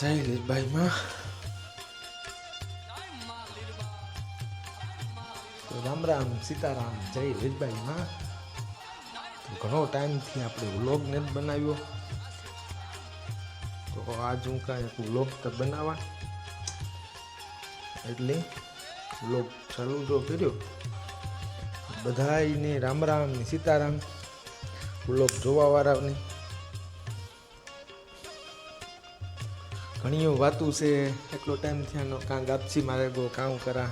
જય લીરબાઈમાં તો રામ રામ સીતારામ જય લીરબાઈમાં. ઘણો ટાઈમથી આપણે વ્લોગ ને જ બનાવ્યો, તો આજ હું કાંઈ વ્લોગ તો બનાવવા એટલે વ્લોગ ચાલુ તો કર્યો. બધાને રામ રામ ને સીતારામ. વ્લોગ જોવાવાળાને ઘણી વાતું છે, એટલો ટાઈમ થયાનો કાં ગાપસી મારે ગો કામ કરા.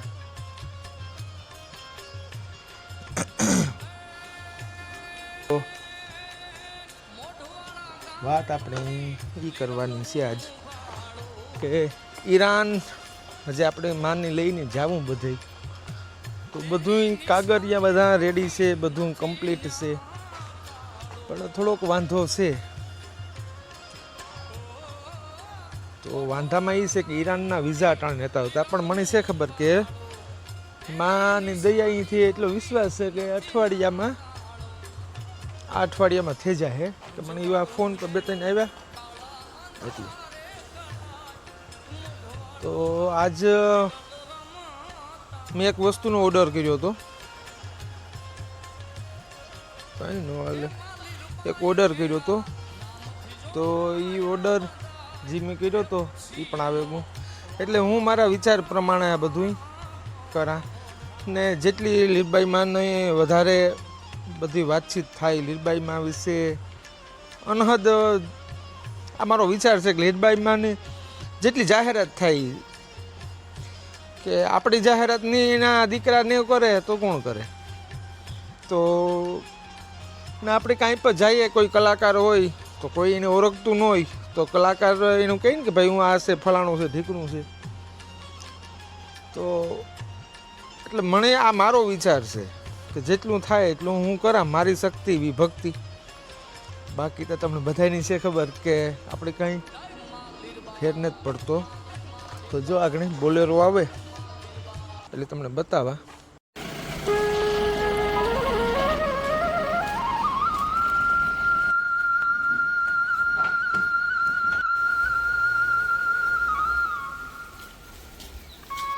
વાત આપણે એ કરવાની છે આજ કે ઈરાન હજી આપણે માની લઈને જાવું બધે, તો બધું કાગળિયા બધા રેડી છે, બધું કમ્પ્લીટ છે, પણ થોડોક વાંધો છે. તો વાંધામાં એ છે કે ઈરાનના વિઝા અટાણે નહોતા હોતા, પણ મને છે ખબર કે માની દયા અહીંથી એટલો વિશ્વાસ છે કે અઠવાડિયામાં થઈ જાય. કે મને એવા ફોન પર બે ત્રણ આવ્યા એટલે. તો આજ મેં એક વસ્તુનો ઓર્ડર કર્યો હતો, કંઈ નો હાલે, એક ઓર્ડર કર્યો હતો. તો એ ઓર્ડર જે મેં કર્યો હતો એ પણ આવે હું, એટલે હું મારા વિચાર પ્રમાણે આ બધું કરા ને. જેટલી લીરબાઈમાંને વધારે બધી વાતચીત થાય લીરબાઈમાં વિશે અનહદ, આ મારો વિચાર છે કે લીરબાઈમાંની જેટલી જાહેરાત થાય, કે આપણી જાહેરાત એના દીકરા ને કરે તો કોણ કરે. તો ને આપણે કાંઈ પણ જઈએ, કોઈ કલાકાર હોય તો કોઈ એને ઓળખતું ન હોય તો કલાકાર એનું કહે ને કે ભાઈ હું આ છે, ફલાણું છે, ઢીકણું છે. તો એટલે મને આ મારો વિચાર છે કે જેટલું થાય એટલું હું કરા, મારી શક્તિ વિભક્તિ. બાકી તો તમને બધાની છે ખબર કે આપણે કંઈ ફેર નથી પડતો. તો જો આગળ બોલેરો આવે એટલે તમને બતાવવા.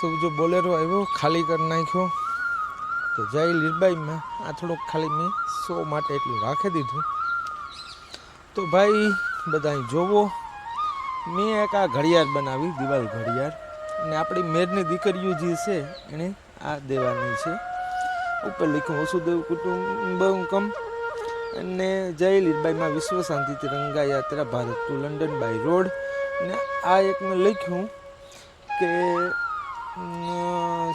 તો જો બોલેરો આવ્યો, ખાલી કરી નાખ્યો. તો જય લીરબાઈમાં આ થોડોક ખાલી મેં શો માટે એટલું રાખી દીધું. તો ભાઈ બધા જોવો, મેં એક આ ઘડિયાળ બનાવી, દિવાલ ઘડિયાળ, અને આપણી મેરની દીકરીઓ જે છે એણે આ દેવાની છે. ઉપર લખ્યું વસુદેવ કુટુંબકમ અને જય લીરબાઈમાં વિશ્વ શાંતિ તિરંગા યાત્રા Bharat to London by road. અને આ એક મેં લખ્યું કે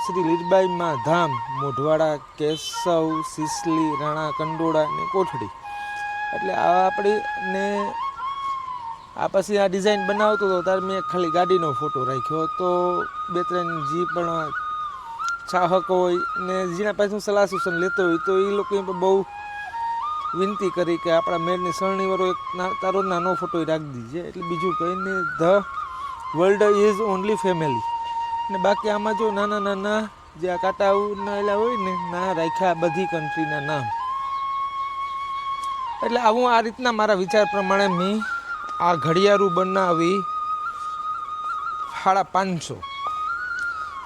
શ્રી લીરબાઈમાં ધામ, મોઢવાડા, કેશવ, સિસલી, રાણા કંડોળા ને કોઠડી. એટલે આ આપણી ને આ પછી આ ડિઝાઇન બનાવતો હતો ત્યારે મેં ખાલી ગાડીનો ફોટો રાખ્યો. તો બે ત્રણ જે પણ ચાહક હોય ને જેના પાસે સલાહ સૂચન લેતો હોય તો એ લોકોએ પણ બહુ વિનંતી કરી કે આપણા મેરની સરણીવાળો એક તારો નાનો ફોટો રાખી દીજે. એટલે બીજું કહીને the world is only family. ને બાકી આમાં જો નાના નાના જે આ કાંટાના એલા હોય ને ના રાખ્યા બધી કન્ટ્રીના નામ. એટલે આવું આ રીતના મારા વિચાર પ્રમાણે મેં આ ઘડિયાળું બનાવી 550.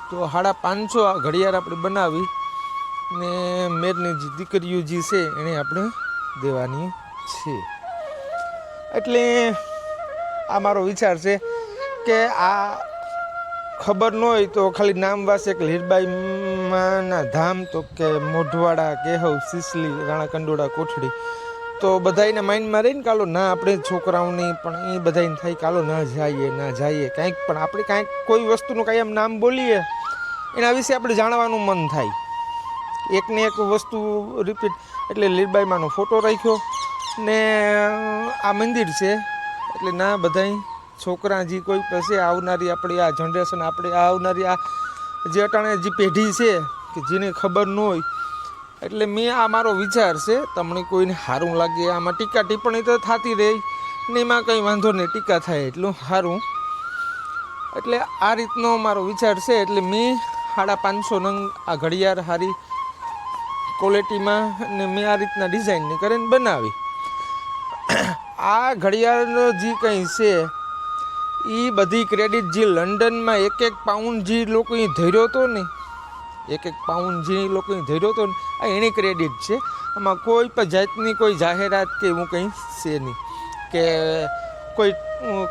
તો 550 આ ઘડિયાળ આપણે બનાવી ને મેરની જે દીકરીઓ જે છે એને આપણે દેવાની છે. એટલે આ મારો વિચાર છે કે આ ખબર ન હોય તો ખાલી નામ વાસે કે લીરબાઈમાંના ધામ, તો કે મોઢવાડા, કેહવ, સિસલી, રાણા કંડોળા, કોઠડી. તો બધાને માઇન્ડમાં રહીને કાલો ના આપણે છોકરાઓની પણ એ બધાને થાય કાલો ના જઈએ કાંઈક પણ આપણે કાંઈક કોઈ વસ્તુનું કાંઈ એમ નામ બોલીએ એના વિશે આપણે જાણવાનું મન થાય. એકને એક વસ્તુ રિપીટ. એટલે લીરબાઈમાંનો ફોટો રાખ્યો ને આ મંદિર છે. એટલે ના બધાય છોકરા જે કોઈ પાસે આવનારી આપણી આ જનરેશન, આપણે આવનારી આ જે અટાણે જે પેઢી છે કે જેને ખબર ન હોય, એટલે મેં આ મારો વિચાર છે. તમને કોઈને સારું લાગે, આમાં ટીકા ટિપ્પણી તો થતી રહે ને એમાં કંઈ વાંધો નહીં, ટીકા થાય એટલું સારું. એટલે આ રીતનો મારો વિચાર છે. એટલે મેં 550 નંગ આ ઘડિયાળ સારી ક્વોલિટીમાં ને મેં આ રીતના ડિઝાઇનની કરીને બનાવી. આ ઘડિયાળનો જે કંઈ છે એ બધી ક્રેડિટ જે લંડનમાં એક પાઉન્ડ જે લોકો અહીં ધર્યો હતો ને, એક પાઉન્ડ જે લોકો અહીં ધર્યો હતો ને, આ એની ક્રેડિટ છે. આમાં કોઈ પણ જાતની કોઈ જાહેરાત કે એવું કંઈ છે નહીં, કે કોઈ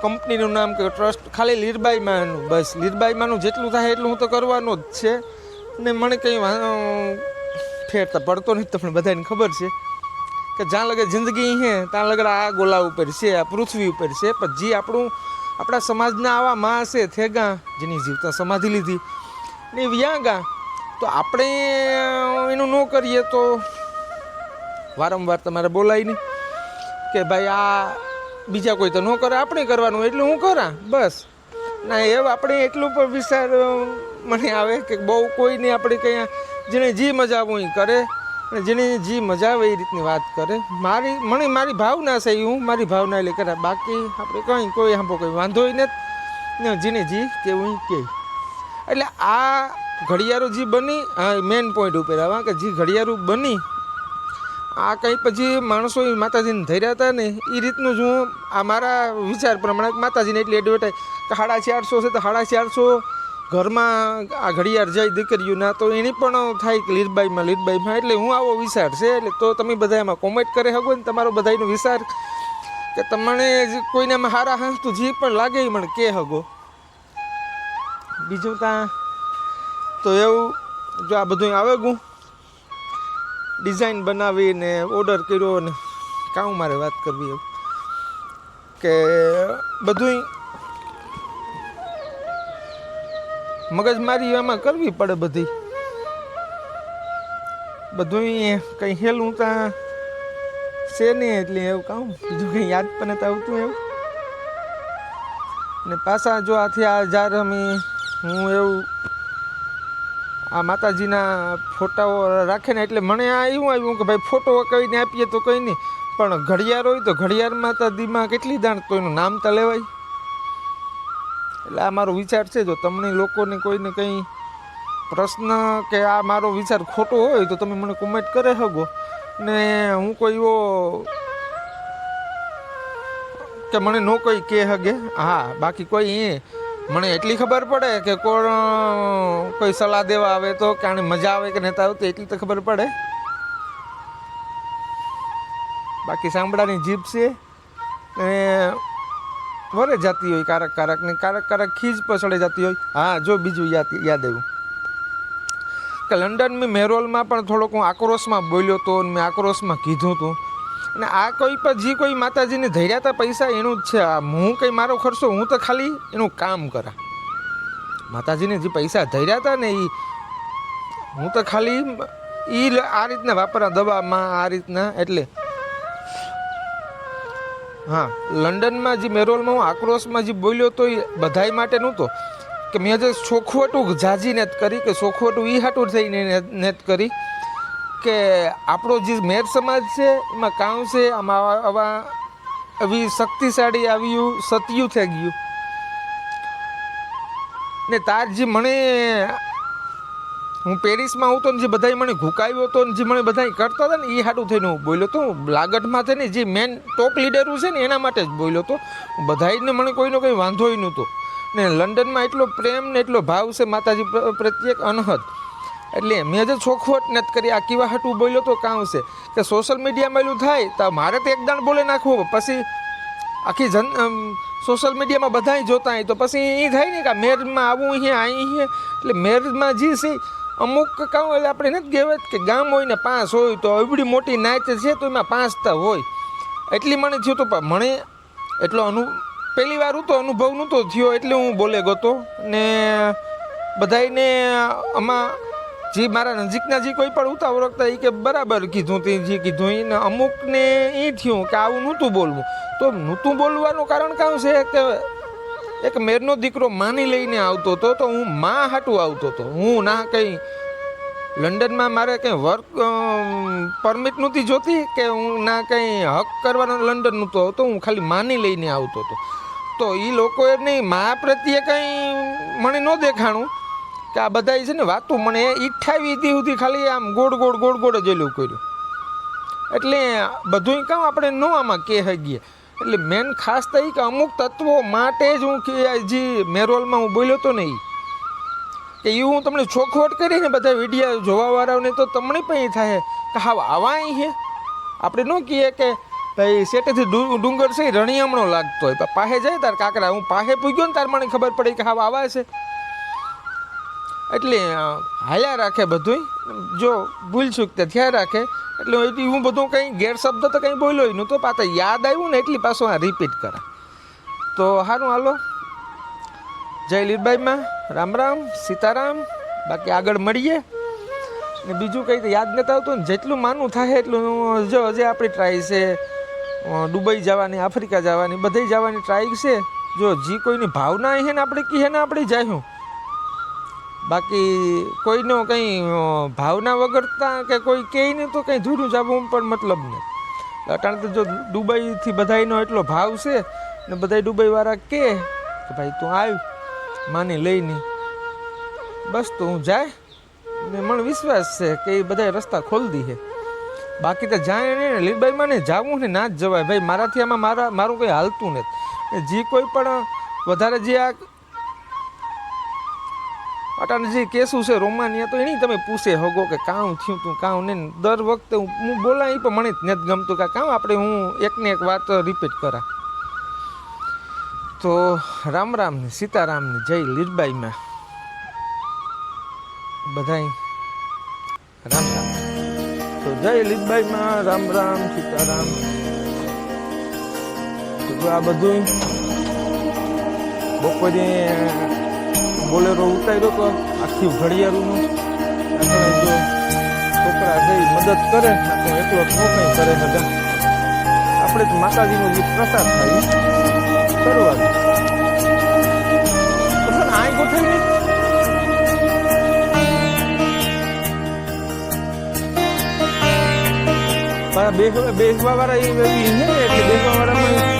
કંપનીનું નામ કે ટ્રસ્ટ, ખાલી લીરબાઈમાંનું, બસ લીરબાઈમાંનું જેટલું થાય એટલું હું તો કરવાનું જ છે. ને મને કંઈ ફેરતા પડતો નથી. તમને બધાને ખબર છે કે જ્યાં લગે જિંદગી છે ત્યાં લગડ આ ગોલા ઉપર છે, આ પૃથ્વી ઉપર છે. પણ જે આપણા સમાજના આવા માં છે થેગા, જેની જીવતા સમાધિ લીધી ને વ્યાગા, તો આપણે એનું ન કરીએ તો વારંવાર તમારે બોલાય નહીં કે ભાઈ આ બીજા કોઈ તો ન કરે, આપણે કરવાનું એટલે હું કરા, બસ ના. એવું આપણે એટલું પણ વિચાર મને આવે કે બહુ કોઈને આપણે કંઈ જેને જે મજા આવે એ કરે, અને જેને જે મજા આવે એ રીતની વાત કરે. મારી ભાવના છે એ હું મારી ભાવના એટલે કરે. બાકી આપણે કંઈ કોઈ સાંભો કોઈ વાંધો નથી, જેને જે કેવું કે. એટલે આ ઘડિયાળો જે બની, હા મેઇન પોઈન્ટ ઉપર આવા કે જે ઘડિયાળો બની, આ કંઈ પછી માણસો માતાજીને ધર્યા હતા ને એ રીતનું જ હું આ મારા વિચાર પ્રમાણે માતાજીને એટલી એડવર્ટાઈઝ કે 450 છે તો 450 ઘરમાં આ ઘડિયાળ જાય દીકરીઓના, તો એની પણ થાય કે લીરબાઈમાં. એટલે હું આવો વિચાર છે. એટલે તો તમે બધા એમાં કોમેન્ટ કરી શકો ને તમારો બધાનો વિચાર, કે તમને કોઈને એમાં હારા હાંસતું જે પણ લાગે એ મને કહે શકો. બીજું ત્યાં તો એવું, જો આ બધું આવે ગું ડિઝાઇન બનાવીને ઓર્ડર કર્યો ને કાં મારે વાત કરવી એવું કે બધું મગજમારી એમાં કરવી પડે. બધું કંઈ હેલું ત્યાં છે નહીં, એટલે એવું કામ બીજું કંઈ યાદ પણ નથી આવતું એવું. ને પાછા જો આથી આ જાર હું એવું આ માતાજીના ફોટાઓ રાખે ને, એટલે મને આ એવું આવ્યું કે ભાઈ ફોટો કહીને આપીએ તો કંઈ નહીં, પણ ઘડિયાળ હોય તો ઘડિયાળમાં તો દીમાં કેટલી દાણ તો એનું નામ તો લેવાય. એટલે આ મારો વિચાર છે. જો તમને લોકોને કોઈને કંઈ પ્રશ્ન કે આ મારો વિચાર ખોટો હોય તો તમે મને કોમેન્ટ કરે શકો. ને હું કોઈ એવો કે મને ન કોઈ કહે હગે, હા બાકી કોઈ મને એટલી ખબર પડે કે કોઈ સલાહ દેવા આવે તો કે આને મજા આવે કે નથી આવતી એટલી તો ખબર પડે. બાકી સાંભળાની જીભ છે વરે જતી હોય કારક ને કારક ખીજ પછડે જતી હોય. હા જો બીજું યાદ આવ્યું કે લંડન મેરોલમાં પણ થોડોક હું આક્રોશમાં બોલ્યો હતો, મેં આક્રોશમાં કીધું હતું. અને આ કોઈ પણ જે કોઈ માતાજીને ધર્યા હતા પૈસા એનું જ છે. હું કંઈ મારો ખર્ચો, હું તો ખાલી એનું કામ કરા. માતાજીને જે પૈસા ધર્યા હતા ને એ હું તો ખાલી આ રીતના વાપરા દવામાં આ રીતના. એટલે હા, લંડનમાં જે મેરોલમાં હું આક્રોશમાં જે બોલ્યો હતો એ બધાય માટે નહોતો કે મેં જે ચોખવટું જાજી નથી કરી, કે ચોખવટું એ હાટું થઈને નથી કરી કે આપણો જે મેર સમાજ છે એમાં કામ છે, આમાં આવા આવી શક્તિશાળી આવ્યું સત્યું થઈ ગયું ને. તાર જે મને હું પેરિસમાં આવતો ને જે બધાય મને ઘુકાવ્યો હતો ને જે મને બધા કરતા હતા ને એ હાટું થઈને હું બોલ્યો હતો. લાગટમાં થઈને જે મેન ટોપ લીડરો છે ને એના માટે જ બોલ્યો હતો. બધાને મને કોઈનો કંઈ વાંધો નહોતો. ને લંડનમાં એટલો પ્રેમ ને એટલો ભાવ છે માતાજી પ્રત્યેક અનહદ. એટલે મેં જે ચોખવટ નથી કરી. આ કેવા હાટું બોલ્યો તો કામ છે કે સોશિયલ મીડિયામાં એલું થાય તો મારે તો એક દાણ બોલે નાખવું, પછી આખી સોશિયલ મીડિયામાં બધાય જોતા હોય તો પછી એ થાય ને કે મેરમાં આવું અહીંયા અહીં છે. એટલે મેરમાં જે છે અમુક કામ એટલે આપણે નથી કહેવાય કે ગામ હોય ને 5 હોય તો એવડી મોટી નાચ છે તો એમાં 5 તો હોય. એટલી મને થયું તો મને એટલો પહેલી વાર તો અનુભવ નહોતો થયો એટલે હું બોલે ગયો. ને બધાને આમાં જે મારા નજીકના જે કોઈ પણ ઉતાવળ વખતા એ કે બરાબર કીધું તે જે કીધું એને. અમુકને એ થયું કે આવું નહોતું બોલવું. તો નહોતું બોલવાનું કારણ કામ છે કે એક મેરનો દીકરો માની લઈને આવતો હતો તો હું માં હાટું આવતો હતો. હું ના કંઈ લંડનમાં મારે કંઈ વર્ક પરમિટ નહોતી જોતી કે હું ના કંઈ હક કરવાનો લંડન નહોતો આવતો. હું ખાલી માની લઈને આવતો હતો. તો એ લોકોએ નહીં મા પ્રત્યે કંઈ મને ન દેખાણું કે આ બધા છે ને વાતું મને 28 સુધી ખાલી આમ ગોળ જ એલું કર્યું. એટલે બધું કામ આપણે ન આમાં કહે ગઈએ એટલે મેન ખાસ તો એ કે અમુક તત્વો માટે જ હું કે જે મેરોલમાં હું બોલ્યો તો નહીં કે એ હું તમને ચોખવટ કરીને બધા વિડીયો જોવાવાળાઓને તો તમને પણ એ થાય કે હા આવા અહીં છે. આપણે ન કહીએ કે ભાઈ સેટેથી ડુંગર છે એ રણિયામણો લાગતો હોય પણ પાસે જાય તાર કાંકરા હું પાસે પૂગ્યો ને તાર મને ખબર પડે કે હા આવા છે. એટલે હાલ્યા રાખે બધું, જો ભૂલ ચૂક તે ધ્યાન રાખે. એટલે હું બધું કંઈ ગેરશબ્દ તો કંઈ બોલ્યો નહીં તો પાછા યાદ આવ્યું ને એટલી પાછું આ રિપીટ કરા. તો સારું હાલો, જય લીરબાઈમાં, રામ રામ સીતારામ. બાકી આગળ મળીએ. ને બીજું કંઈ તો યાદ નથી આવતું ને જેટલું માનું થાય એટલું જો હજી આપણી ટ્રાય છે દુબઈ જવાની, આફ્રિકા જવાની, બધે જવાની ટ્રાય છે. જો જે કોઈની ભાવના છે ને આપણે કહીએ ને આપણે જાયું. બાકી કોઈનો કંઈ ભાવના વગરતા કે કોઈ કહે ને તો કંઈ ધૂરું જવું પણ મતલબ નહીં. અટાણે તો જો દુબઈથી બધાનો એટલો ભાવ છે ને બધા દુબઈવાળા કહે કે ભાઈ તું આવ માને લઈને, બસ તો હું જાય ને મને વિશ્વાસ છે કે એ બધા રસ્તા ખોલી દે છે. બાકી તો જાય ને લીરબાઈમાં ને જવું ને ના જ જવાય ભાઈ. મારાથી આમાં મારું કંઈ હાલતું નથી. જે કોઈ પણ વધારે જે આ અટાણે જે કેસું છે રોમાનિયા તો એની તમે પૂછે હગો કે કાં થયું તું કાં ને દર વખતે હું બોલાય પણ મને જ નથી ગમતું કે કાં આપણે હું એકને એક વાત રિપીટ કરા. તો રામ રામ ને સીતારામ ને જય લીરબાઈમાં બધાય રામ રામ. તો જય લીરબાઈમાં રામ રામ સીતારામ. તો આ બધું બપોરે બોલેરો ઉતાર્યો તો આખી ઘડિયાળનું જો છોકરા જઈ મદદ કરે તો એકલો કંઈ કરે બધા. આપણે જ માતાજીનો જે પ્રસાદ થાય કરવાનું. તમને આ ગોઠવી બેસવા વાળા એવી છે એટલે બેસવા વાળામાં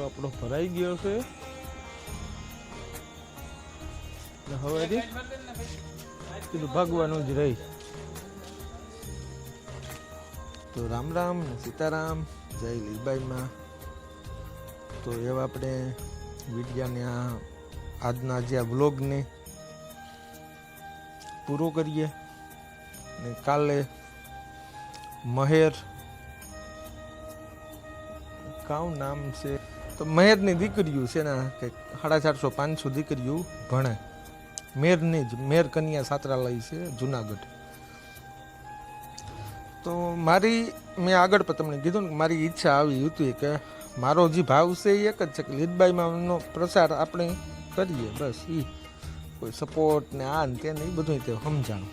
આપણો ભરાઈ ગયો છે. હવે ભાગવાનું જ રહી. તો રામ રામ ને સીતારામ જય લીરબાઈમાં. તો એવા આપણે વિડીયાને આજના જે આ વ્લોગને પૂરો કરીએ. ને કાલે મહેર કાઉ નામ છે તો મહેરની દીકરીઓ છે ને કંઈક 450-500 દીકરીઓ ભણે. મેરની જ મેર કન્યા છાત્રાલય છે જુનાગઢ. તો મેં આગળ પણ તમને કીધું ને મારી ઈચ્છા આવી હતી કે મારો જે ભાવ છે એ એક જ છે કે લીરબાઈમાંનો પ્રસાર આપણે કરીએ. બસ એ કોઈ સપોર્ટ ને આ ને તેને એ બધું તે સમજાણું.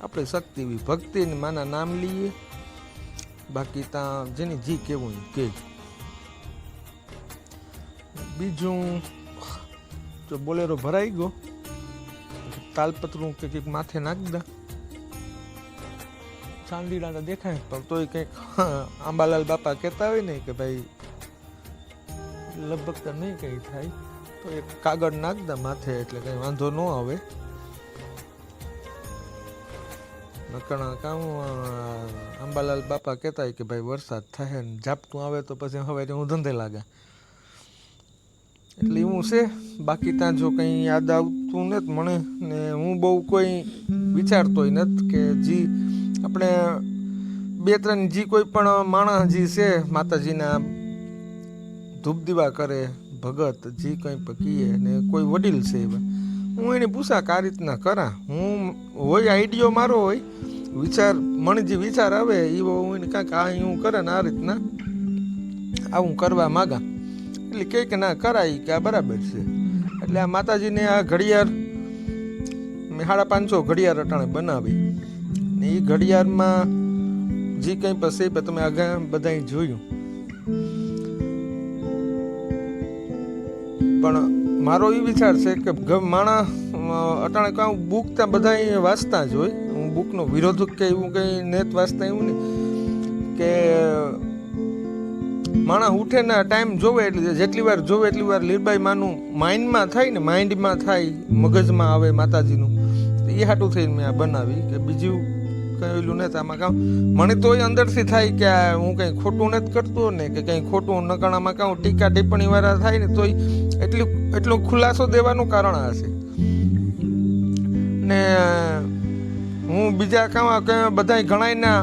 આપણે શક્તિ એવી ભક્તિ ને માના નામ લઈએ. બાકી ત્યાં જેની જી કેવું કે બીજું જો બોલેરો ભરાઈ ગયો તાલપત્રું કે કંઈક માથે નાખી દા ચાંદીડા દેખાય પણ તોય કંઈક આંબાલાલ બાપા કહેતા હોય ને કે ભાઈ લગભગ તો નહીં કંઈ થાય તો એક કાગળ નાખ દા માથે એટલે કંઈ વાંધો ન આવે. નકર કામ અંબાલાલ બાપા કહેતા હોય કે ભાઈ વરસાદ થાય ને ઝાપટું આવે તો પછી હવે હું ધંધે લાગે, એટલે એવું છે. બાકી ત્યાં જો કંઈ યાદ આવતું નથી મને, ને હું બહુ કોઈ વિચારતોય નથી કે જી આપણે 2-3 જી કોઈ પણ માણસ જી છે માતાજીના ધૂપ દીવા કરે, ભગત જી કંઈ પકીએ ને કોઈ વડીલ છે હું એને પૂછા કે આ રીતના કરા. હું હોય આઈડિયો મારો હોય વિચાર, મને જે વિચાર આવે એ હું એને કાંઈક આ હું કરે ને આ રીતના આવું કરવા માગા, એટલે કહે કે ના કરાય કે આ બરાબર છે. એટલે આ માતાજીને આ ઘડિયાળ મેં 550 ઘડિયાળ અટાણે બનાવી ને એ ઘડિયાળમાં જે કંઈ પછી તમે આગળ બધાય જોયું, પણ મારો એ વિચાર છે કે માણસ અટાણે કાં બુક ત્યાં બધા વાંચતા જ હોય, હું બુકનો વિરોધ કે એવું કંઈ નેત વાંચતા એવું નહીં કે માણસ ઉઠે ને ટાઈમ જોવે એટલે જેટલી વાર જોવે એટલી વાર લીરબાઈ માનું માઇન્ડમાં થાય ને, માઇન્ડમાં થાય, મગજમાં આવે માતાજીનું, એ હાટું થઈને મેં આ બનાવી કે બીજું કહેલું નથી આમાં. કામ મને તોય અંદરથી થાય કે આ હું કંઈ ખોટું નથી કરતો ને કે કંઈ ખોટું નકાણામાં કાં ટીકા ટિપ્પણી વાળા થાય ને તોય એટલો ખુલાસો દેવાનું કારણ આ છે. ને હું બીજા કામ બધા ઘણાયના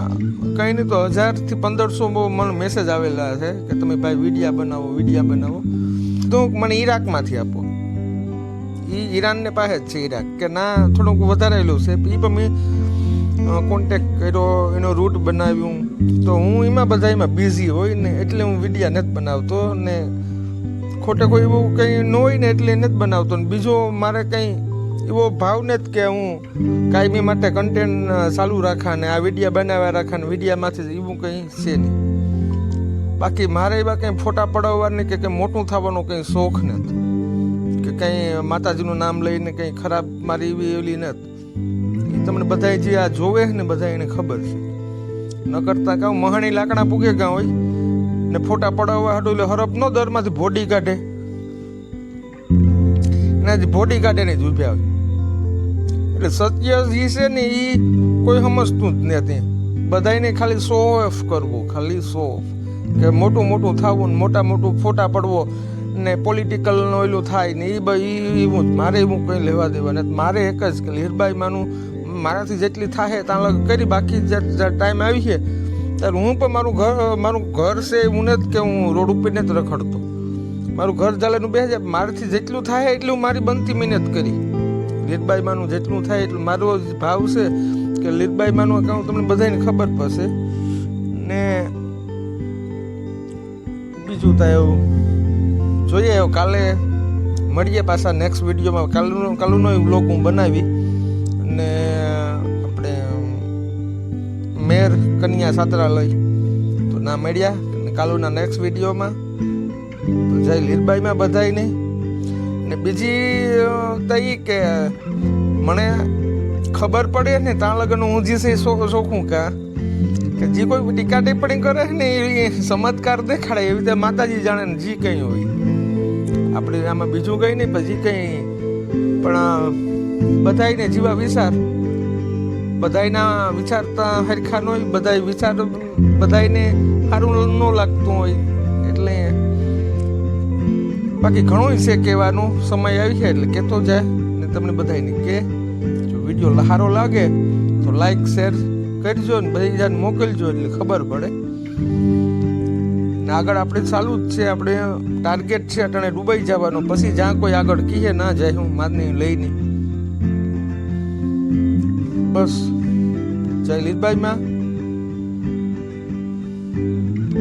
કંઈ નહીં તો 1000 થી 1500 મને મેસેજ આવેલા છે કે તમે ભાઈ વિડીયા બનાવો તો મને ઈરાકમાંથી આપો. એ ઈરાનને પાસે જ છે ઈરાક, કે ના થોડુંક વધારેલું છે. એ પણ મેં કોન્ટેક્ટ કર્યો, એનો રૂટ બનાવ્યું, તો હું એમાં બિઝી હોય ને એટલે હું વિડીયા નથી બનાવતો ને ખોટે કોઈ એવું કંઈ ન હોય ને એટલે નથી બનાવતો. ને બીજો મારે કંઈ એવો ભાવ નથી કે હું કાયમી માટે કન્ટેન્ટ ચાલુ રાખા ને આ વિડીયા બનાવ્યા રાખા ને વિડીયામાંથી એવું કંઈ છે નહીં. બાકી મારે એવા કંઈ ફોટા પડાવવાની કે કંઈ મોટું થવાનો કંઈ શોખ નથી, કે કંઈ માતાજીનું નામ લઈને કંઈ ખરાબ મારી એવી નથી. એ તમને બધા જે આ જોવે ને બધા એને ખબર છે. ન કરતા કાં મહાણી લાકડા પૂગે ગાં હોય ને ફોટા પડાવવા હાટું એટલે હરફ નો દરમાંથી ભોડી કાઢે, એના ભોડી કાઢે ને જ ઉભ્યા હોય. એટલે સત્ય જે છે ને એ કોઈ સમજતું જ નથી. બધાને ખાલી શો ઓફ કરવો, ખાલી શો ઓફ કે મોટું થવું ને મોટું ફોટા પડવો ને પોલિટિકલ નો એલું થાય ને એવું જ. મારે એવું કંઈ લેવા દેવા નથી. મારે એક જ કે લીરબાઈ માનું મારાથી જેટલી થાય ત્યાં લગ કરી. બાકી જ્યારે ટાઈમ આવી છે ત્યારે હું પણ મારું ઘર છે એવું નથી કે હું રોડ ઉપર નથી રખડતો. મારું ઘર ચાલેનું બે જાય. મારાથી જેટલું થાય એટલું મારી બનતી મહેનત કરી. લીરબાઈ માનું જેટલું થાય એટલું મારો ભાવ છે કે લીરબાઈ માનું કામ તમને બધાને ખબર પડશે. ને બીજું તો એવું જોઈએ, કાલે મળીએ પાછા નેક્સ્ટ વિડીયોમાં. કાલુનો વ્લોગ હું બનાવી ને આપણે મેર કન્યા છાત્રાલય તો ના મળ્યા કાલુના નેક્સ્ટ વિડીયોમાં. તો જય લીરબાઈમાં બધાયને. ને બીજી તો એ કે મને ખબર પડે ને ત્યાં લગન હું જે છે શોખું કે જે કોઈ ટીકા ટિપ્પણી કરે ને એ ચમત્કાર દેખાડે એવી રીતે માતાજી જાણે ને જે કંઈ હોય. આપણે આમાં બીજું કંઈ નહીં, પછી કંઈ પણ બધાને જીવા વિચાર, બધાના વિચારતા હરખા ન હોય, બધા વિચાર બધાને સારું ન લાગતું હોય. એટલે બાકી ઘણું છે કહેવાનું, સમય આવી છે એટલે કહેતો જાય ને તમને બધાને કે જો વિડીયો સારો લાગે તો લાઈક શેર કરજો ને બધાને મોકલજો એટલે ખબર પડે. ને આગળ આપણે ચાલુ જ છે, આપણે ટાર્ગેટ છે અટાણે દુબઈ જવાનો. પછી જ્યાં કોઈ આગળ કીએ ના જાય હું માદની લઈને. બસ જય લીરબાઈમાં.